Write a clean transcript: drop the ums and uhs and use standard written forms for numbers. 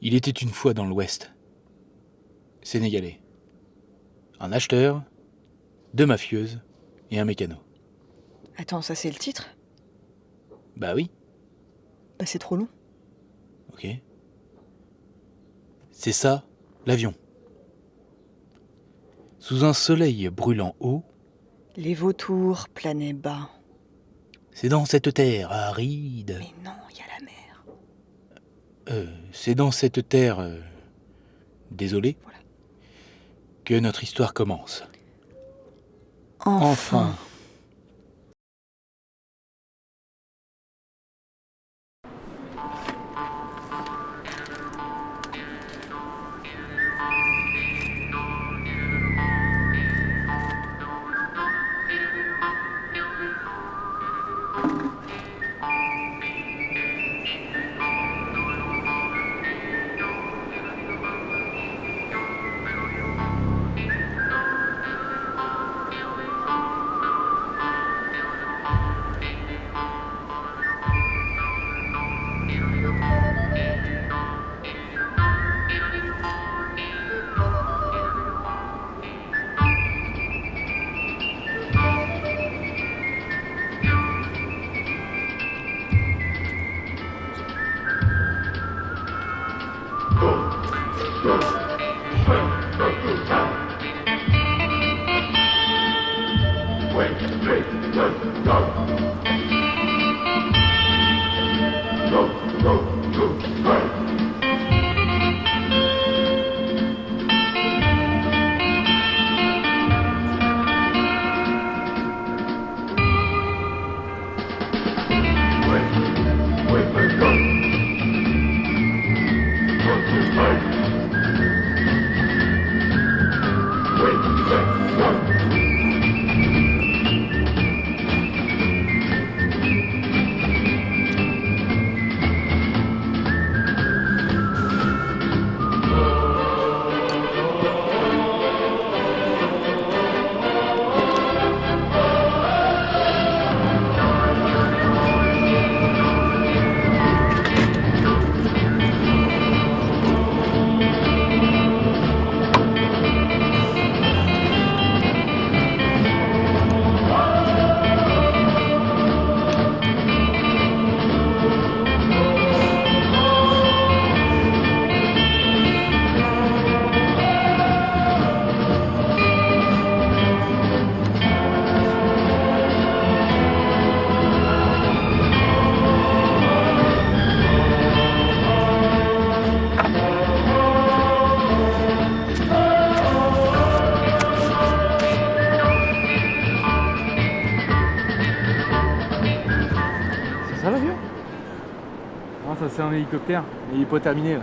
Il était une fois dans l'Ouest. Sénégalais. Un acheteur, 2 mafieuses et un mécano. Attends, ça c'est le titre? Bah oui, Bah c'est trop long. ok. C'est ça, l'avion. Sous un soleil brûlant haut, Les vautours planaient bas. c'est dans cette terre aride. Mais non, il y a la mer. C'est dans cette terre, désolé, Voilà. que notre histoire commence. Enfin. C'est ça l'avion? Non, ça c'est un hélicoptère, il est pas terminé là.